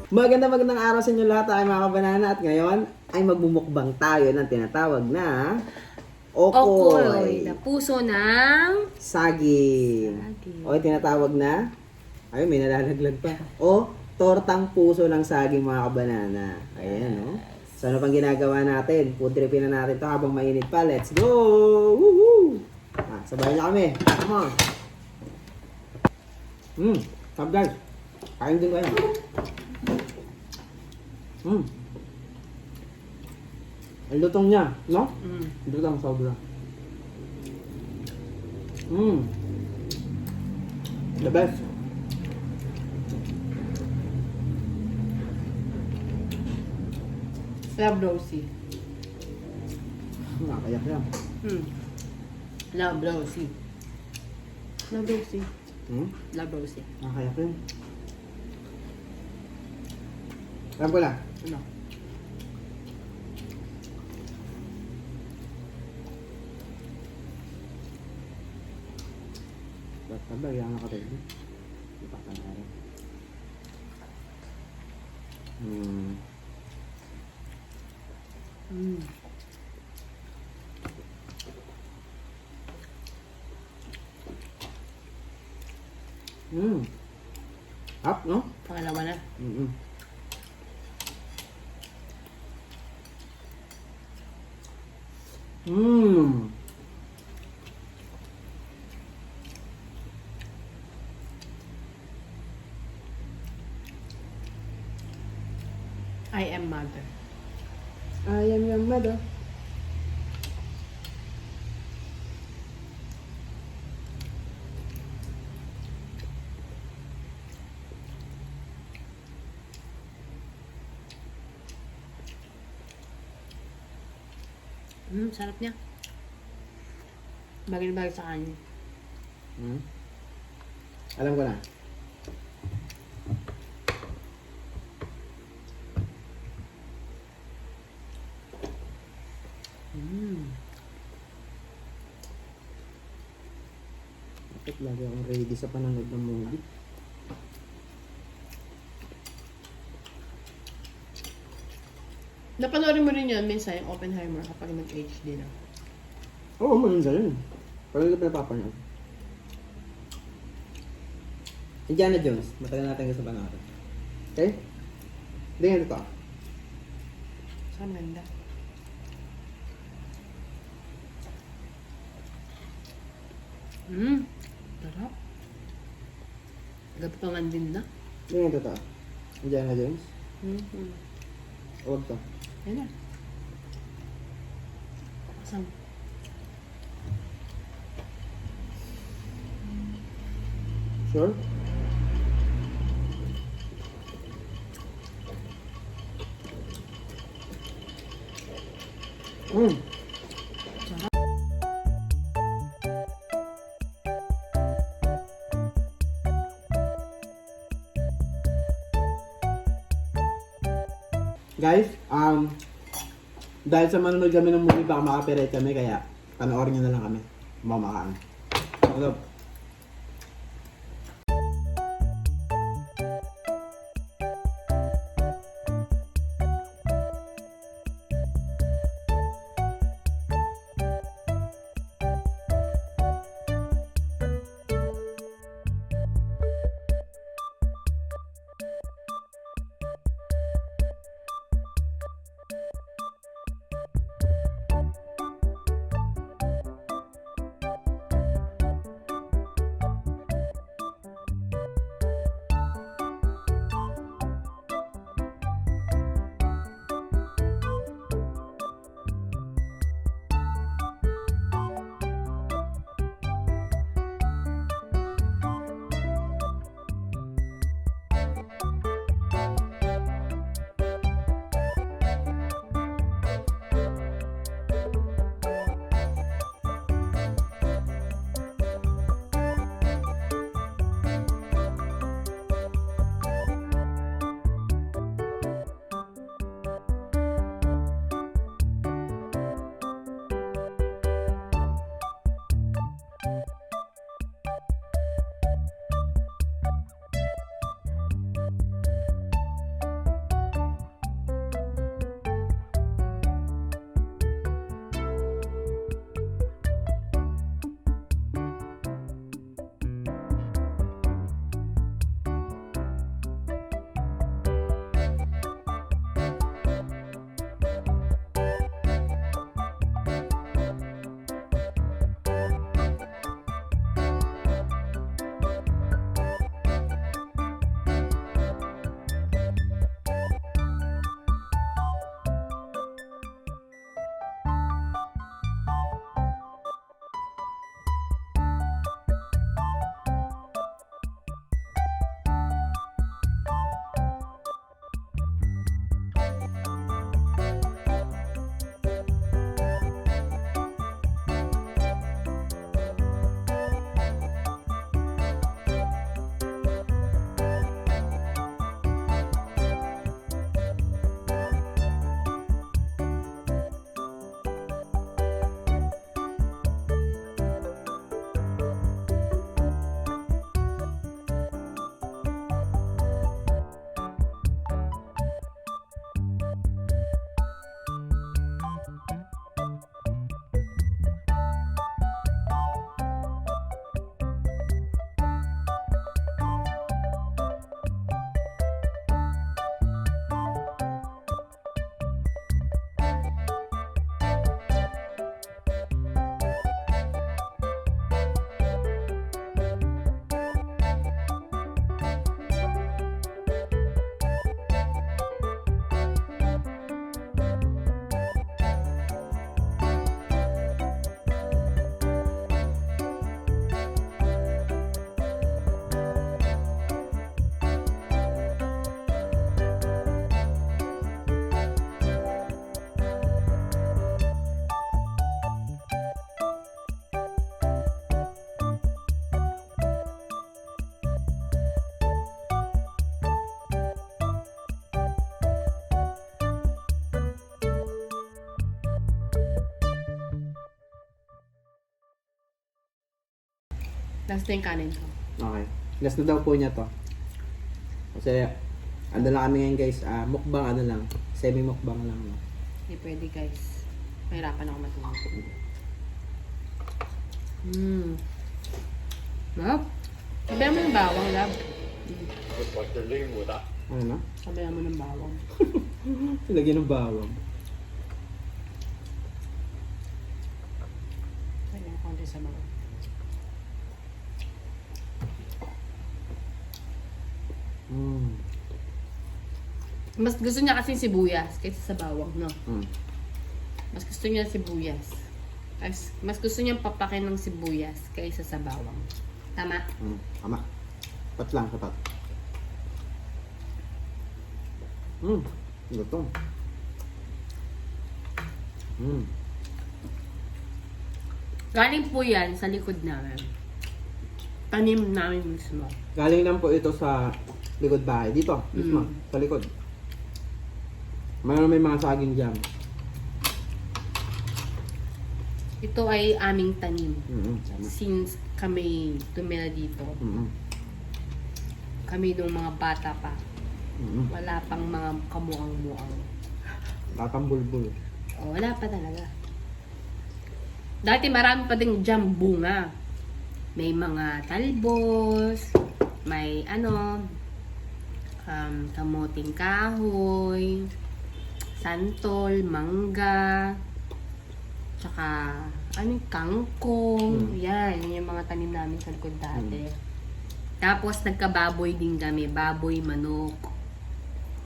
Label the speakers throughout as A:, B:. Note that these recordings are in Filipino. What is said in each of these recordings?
A: Magandang araw sa inyo lahat ay mga kabanana at ngayon ay magbumukbang tayo ng tinatawag na
B: Okoy,
A: okoy.
B: na puso ng
A: Saging.
B: Saging.
A: O tinatawag na, ay may nalalaglag pa. O tortang puso ng saging mga kabanana. Ayan o. So ano pang ginagawa natin? Food tripin na natin to habang mainit pa. Let's go! Woohoo! Sabayan niyo kami. Come on. Stop guys. Kain din kayo. Ang lutong niya, no? Lutong sobra. The best.
B: Love Rosie.
A: Nakakayak yan.
B: Love Rosie. Love Rosie. Love Rosie.
A: Nakakayak yan. Alam ko lang.
B: Ano?
A: Ba't ba? Yan nakatayo. Ipaktan na rin. Hap, no?
B: Pangalawa na. I am mother.
A: I am your mother.
B: Sarap niya. Bagay na bagay sa kanya.
A: Alam ko na. Bakit lagi akong ready sa panonood ng movie?
B: Napanoorin mo rin yun minsan yung Oppenheimer kapag nag-HD na.
A: Oo, maganda yun. Pero hindi ko pinapapanood. Indiana Jones. Matagal natin gusto panoorin. Okay? Hindi nga ito.
B: Saan ganda? Sarap. Gapatangan din na.
A: Hindi nga ito. Indiana Jones. Huwag to.
B: Yan na. Saan?
A: Sure? Guys, dahil sa manonood kami ng movie, baka makapirate kami, kaya panoorin nyo na lang kami. Mamakaan. Hello.
B: Last na yung kanin ko.
A: Okay. Last na daw po niya to. Kasi, ano lang kami ngayon guys, mukbang ano lang. Semi-mukbang lang. No?
B: Hindi pwede guys. Mahirapan ako matulog. Love? Sabihan mo ng bawang, love.
A: Ano na?
B: Sabihan mo ng bawang.
A: Lagyan ng bawang.
B: Sabihan ko konti sa bawang.
A: Mm.
B: Mas gusto niya kasi sibuyas kaysa sa bawang, no?
A: Mm.
B: Mas gusto niya sibuyas. Mas gusto niya papakin ng sibuyas kaysa sa bawang. Tama?
A: Mm. Tama. Sapat lang, sapat. Lutong.
B: Galing po yan sa likod namin. Tanim namin mismo.
A: Galing lang po ito sa likod bahay. Dito, mismo,
B: Mm.
A: sa likod. Mayroon may mga saging dyan.
B: Ito ay aming tanim.
A: Tama.
B: Since kami tumira dito, kami nung mga bata pa, wala pang mga kamuang-muang.
A: Batang bulbul.
B: O, wala pa talaga. Dati marami pa din dyan bunga. May mga talbos, may kamuting kahoy, santol, mangga, tsaka kangkong. Yan, yun yung mga tanim namin sa likod dati. Tapos nagkababoy din kami, baboy, manok,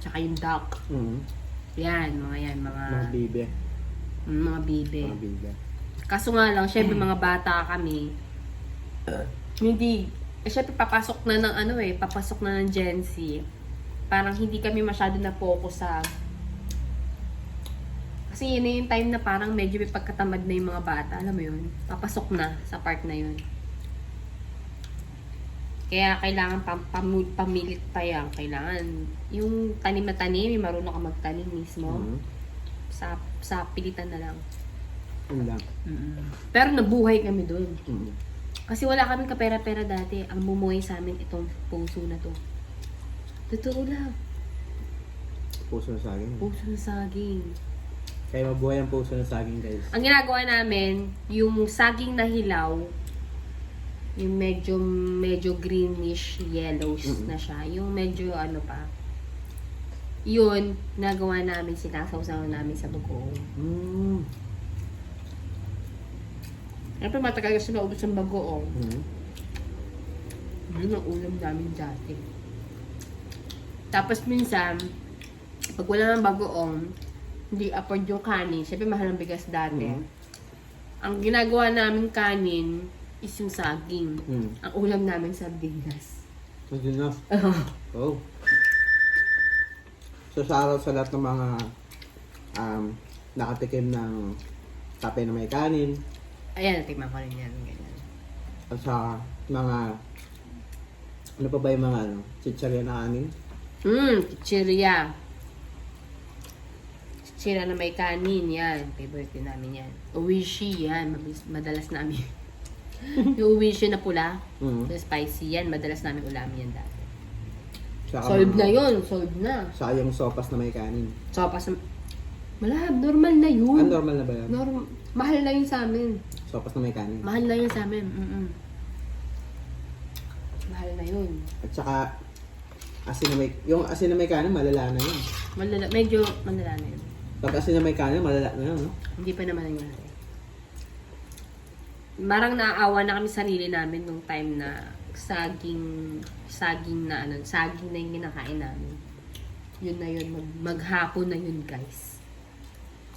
B: tsaka yung duck. Yan, mga
A: Mga bibe.
B: mga bibe.
A: Mga bibe.
B: Kaso nga lang, syempre mga bata kami, hindi, syempre papasok na ng papasok na ng Gen Z. Parang hindi kami masyado na focus sa, kasi yun na yung time na parang medyo may pagkatamad na yung mga bata, alam mo yun, papasok na sa part na yun. Kaya kailangan pamilit pa yan. Kailangan yung tanim na tanim, yung marunong ka magtanim mismo. Sa pilitan na lang.
A: Ano lang.
B: Pero nabuhay kami doon.
A: Mm.
B: Kasi wala kaming kapera-pera dati. Ang bumuhay sa amin itong puso na to. Totoo lang.
A: Puso ng saging.
B: Puso ng saging.
A: Kaya mabuhay ang puso ng saging guys.
B: Ang ginagawa namin, yung saging na hilaw, yung medyo greenish yellows na siya. Yung medyo pa. Yun, nagawa namin, sinasawsaw namin sa bagoong. Siyempre matagal kasi maubos ang bagoong. Yun ang ulam namin dati. Tapos minsan, pag wala ng bagoong, hindi afford yung kanin. Siyempre mahal ang bigas dati. Ang ginagawa namin kanin is yung saging. Ang ulam namin sardinas.
A: Sardinas? Oh. So shoutout sa lahat ng mga nakatikim ng kape na may kanin.
B: Ayan, natikman ko rin yan. Ganyan.
A: At sa mga ano pa ba yung mga chichirya na kanin?
B: Chichirya. Chichirya na may kanin, yan. Favorite din namin yan. Uwishi, yan. Madalas namin. Yung uwishi na pula, yung spicy yan. Madalas namin ulamin yan dati.
A: Saka
B: Solved na yun. Solved na.
A: Saka yung sopas na may kanin.
B: Sopas na... Malahab, normal na yun.
A: Normal na ba yan?
B: Mahal na yun sa amin.
A: Sopas na may kanin.
B: Mahal na yun sa amin. Mahal na yun.
A: At saka yung asin na may kanin, malala na yun.
B: Medyo malala na yun.
A: Pag asin na may kanin, malala na yun, no?
B: Hindi pa naman nangyari. Marang naaawa na kami sarili namin nung time na saging na yung kinakain namin. Yun na yun, maghapon na yun, guys.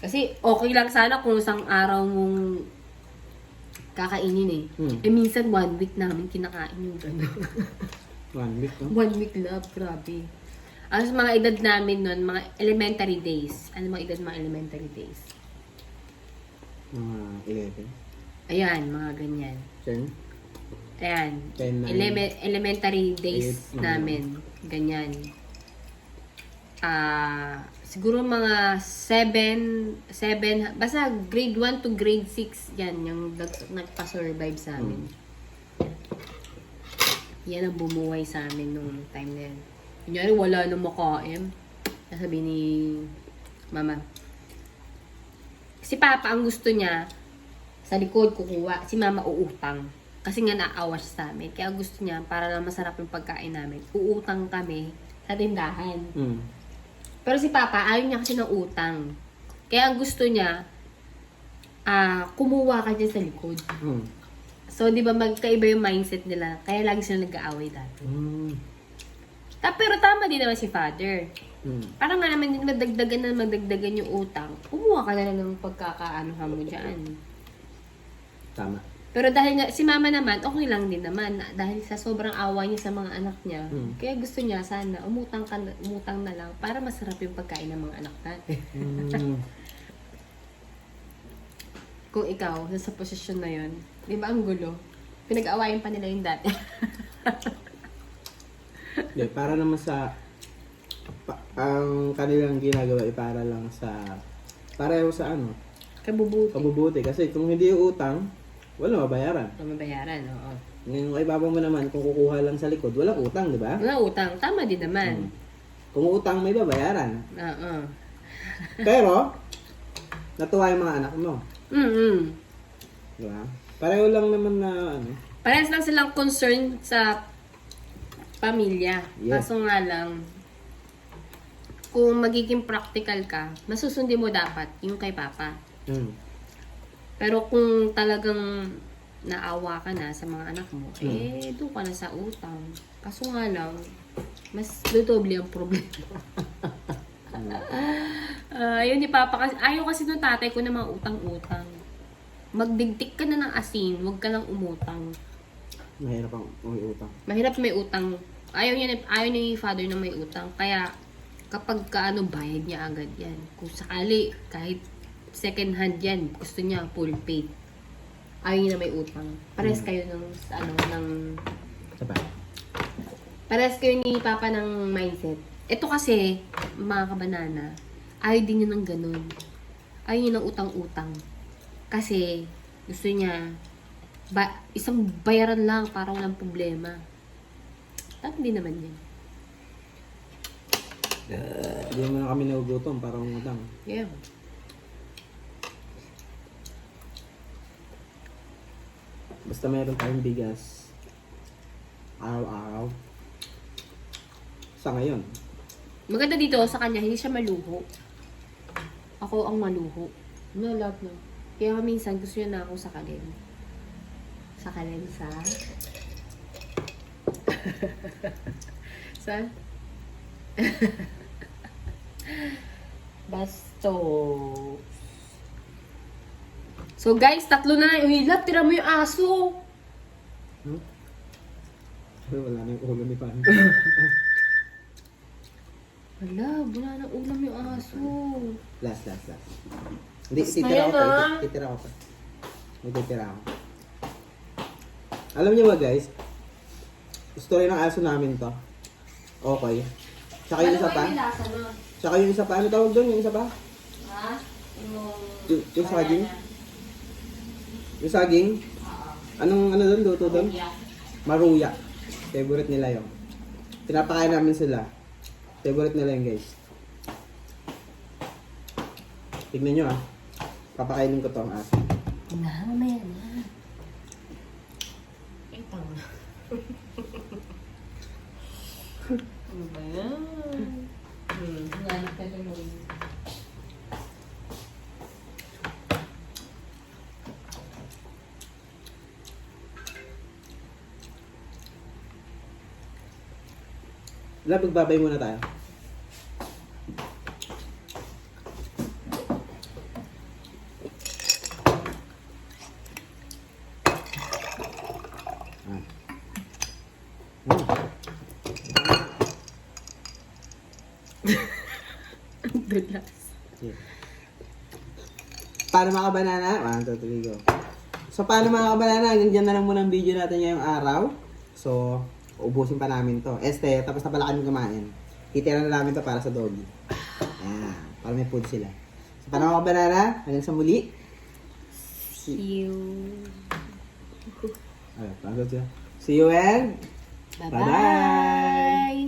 B: Kasi okay lang sana kung isang araw mong kakainin minsan 1 week namin kinakain yung gano'n.
A: 1 week, no?
B: 1 week, love, grabe. Ang mga edad namin nun, mga elementary days. Ano mga edad mga elementary days?
A: Mga 11.
B: Ayan, mga ganyan.
A: 10.
B: Ayan.
A: 10, 9,
B: Elementary days
A: 8,
B: namin. Ganyan. Siguro mga 7, basta grade 1 to grade 6, yan, yung nagpa-survive sa amin. Yan ang bumuhay sa amin nung time na yan. Kunyari, wala nang makain. Sabi ni Mama. Si Papa, ang gusto niya, sa likod kukuha. Si Mama uutang. Kasi nga naawa siya sa amin. Kaya gusto niya, para lang masarap yung pagkain namin, uutang kami sa tindahan. Pero si Papa, ayaw niya kasi ng utang. Kaya ang gusto niya, kumuha ka dyan sa likod. So, di ba magkaiba yung mindset nila. Kaya lagi sila nag-aaway dati. Pero tama din naman si Father. Parang nga naman magdagdagan yung utang. Kumuha ka na lang ng pagkakaanuhan mo dyan.
A: Tama.
B: Pero dahil nga, si Mama naman, okay lang din naman. Dahil sa sobrang awa niya sa mga anak niya. Kaya gusto niya sana, umutang na lang para masarap yung pagkain ng mga anak natin. Kung ikaw, nasa posisyon na yun, di ba ang gulo? Pinag-awayan pa nila yung dati.
A: Para naman sa ang kanilang ginagawa ay para lang sa pareho sa kabubuti. Kasi kung hindi yung utang, wala mabayaran.
B: Wala mabayaran, oo.
A: Ngayon kay Papa mo naman, kung kukuha lang sa likod, walang utang, di ba?
B: Wala utang, tama din naman.
A: Kung utang, may babayaran.
B: Oo.
A: Pero, natuwa yung mga anak mo. Di ba? Pareho lang naman na
B: Parehas lang silang concern sa pamilya.
A: Yes.
B: Kaso nga lang, kung magiging practical ka, masusundin mo dapat yung kay Papa. Pero kung talagang naawa ka na sa mga anak mo, doon ka na sa utang. Kaso nga lang, mas dodoble ang problema. Ayun ni Papa kasi, ayaw kasi nung tatay ko na mga utang-utang. Magdigdik ka na ng asin, huwag ka lang umutang.
A: Mahirap ang may utang.
B: Mahirap may utang. Ayaw ni Father na may utang. Kaya, kapag bayad niya agad yan. Kung sakali, kahit second hand yan, gusto niya full paid. Ayaw niya na may utang. Pares kayo Pares kayo ni Papa ng mindset. Ito kasi, mga kabanana, ayaw din niya ng ganun. Ayaw niya ng utang-utang. Kasi, gusto niya, isang bayaran lang para walang problema. Tama din naman yan.
A: Hindi mo na kami nagugutom para umutang.
B: Yeah.
A: Basta meron tayong bigas. Araw-araw. Sa ngayon.
B: Maganda dito sa kanya, hindi siya maluho. Ako ang maluho. No, love no. Kaya minsan gusto niya na ako sakalin. Sakalin sa... sa... Bastos. So guys, 3 na. Uy, love, tira mo yung aso.
A: Wala na yung ulo ni Pan.
B: Wala na ulam yung aso.
A: Last. Hindi,
B: Tapos
A: titira ko
B: na yan,
A: pa. Titira ko pa. May titira ako. Alam niyo ba guys, story ng aso namin to. Okay. Tsaka yung isa pa. Tsaka yung isa pa. Ano tawag doon? Yung isa pa?
B: Ha?
A: Yung saging? Yung saging? Anong doon? Luto doon? Maruya. Favorite nila yun. Pinapakain namin sila. Favorite nila yun guys. Tignan nyo Papakainin ko to ang aso.
B: Mamaya na. Ito nga. Ano ba yan? Hanap ka naman.
A: Magbabay muna tayo.
B: Dulas.
A: Yeah. Paano mga kabanana? 1, 2, 3, go. So, paano mga kabanana? Hanggang dyan na lang muna ang video natin ngayong araw. So, ubusin pa namin to. Tapos na pala kami kumain. Titira na namin to para sa doggy. Ayan. Para may food sila. So, paano mga kabanana? Hanggang sa muli.
B: See you.
A: Ayun, paano siya? See you and Bye-bye!